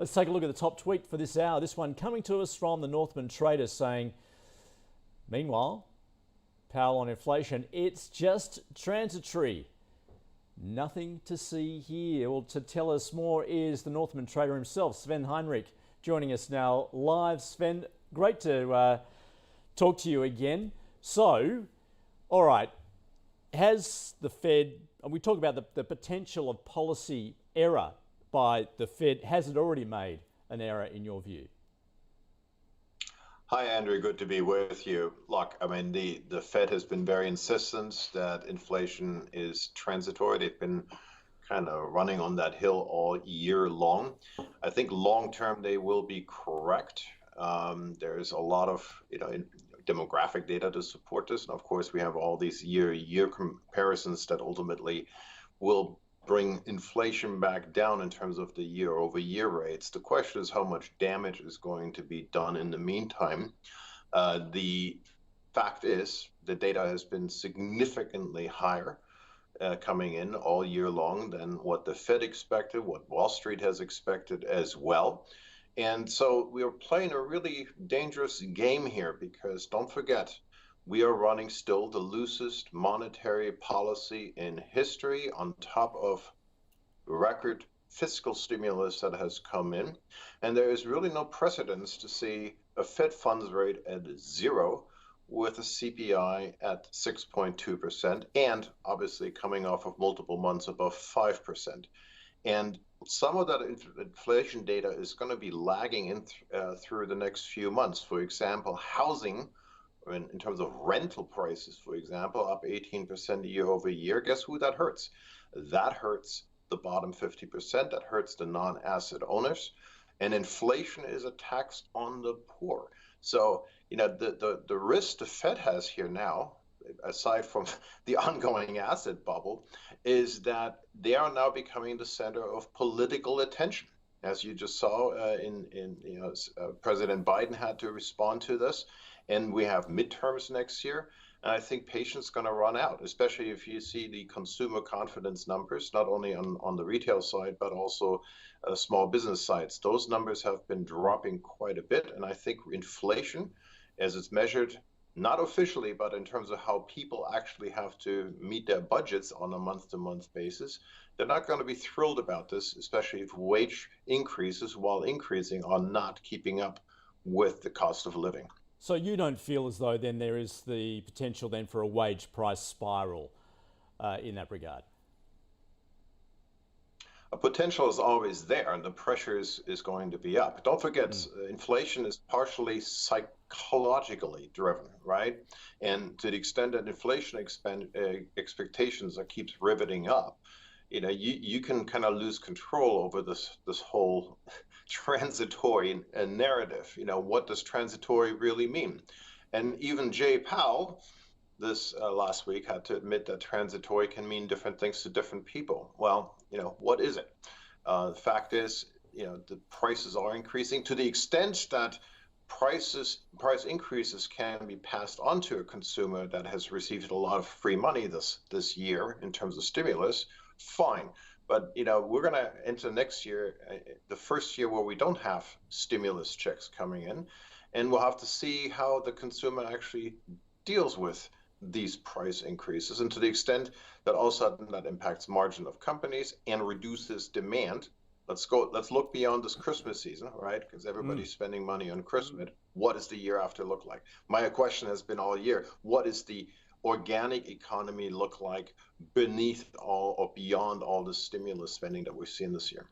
Let's take a look at the top tweet for this hour. This one coming to us from the Northman Trader saying, meanwhile, Powell on inflation, it's just transitory. Nothing to see here. Well, to tell us more is the Northman Trader himself, Sven Heinrich, joining us now live. Sven, great to talk to you again. So, all right, has the Fed, and we talk about the potential of policy error by the Fed, has it already made an error in your view? Hi, Andrew. Good to be with you. Look, I mean, the Fed has been very insistent that inflation is transitory. They've been kind of running on that hill all year long. I think long term they will be correct. There's a lot of demographic data to support this, and of course we have all these year comparisons that ultimately will bring inflation back down in terms of the year-over-year rates. The question is how much damage is going to be done in the meantime. The fact is the data has been significantly higher coming in all year long than what the Fed expected, what Wall Street has expected as well. And so we are playing a really dangerous game here because don't forget, we are running still the loosest monetary policy in history on top of record fiscal stimulus that has come in. And there is really no precedence to see a Fed funds rate at zero with a CPI at 6.2% and obviously coming off of multiple months above 5%. And some of that inflation data is going to be lagging in through the next few months. For example, housing, in terms of rental prices, for example, up 18% year over year. Guess who that hurts? That hurts the bottom 50%. That hurts the non-asset owners. And inflation is a tax on the poor. So, the risk the Fed has here now, aside from the ongoing asset bubble, is that they are now becoming the center of political attention. As you just saw, President Biden had to respond to this, and we have midterms next year. And I think patience is going to run out, especially if you see the consumer confidence numbers, not only on the retail side, but also small business sides. Those numbers have been dropping quite a bit. And I think inflation, as it's measured, not officially, but in terms of how people actually have to meet their budgets on a month-to-month basis, they're not going to be thrilled about this, especially if wage increases while increasing are not keeping up with the cost of living. So you don't feel as though then there is the potential then for a wage price spiral in that regard? A potential is always there, and the pressure is going to be up. Don't forget, inflation is partially psychologically driven, right? And to the extent that inflation expectations keeps riveting up, you can kind of lose control over this whole transitory narrative. What does transitory really mean? And even Jay Powell this last week had to admit that transitory can mean different things to different people. Well, what is it? The fact is, the prices are increasing to the extent that price increases can be passed on to a consumer that has received a lot of free money this year in terms of stimulus. Fine. But we're going to enter next year, the first year where we don't have stimulus checks coming in, and we'll have to see how the consumer actually deals with these price increases, and to the extent that all of a sudden that impacts margin of companies and reduces demand. Let's look beyond this Christmas season, right? Because everybody's spending money on Christmas. What does the year after look like? My question has been all year, what is the organic economy look like beneath all or beyond all the stimulus spending that we've seen this year?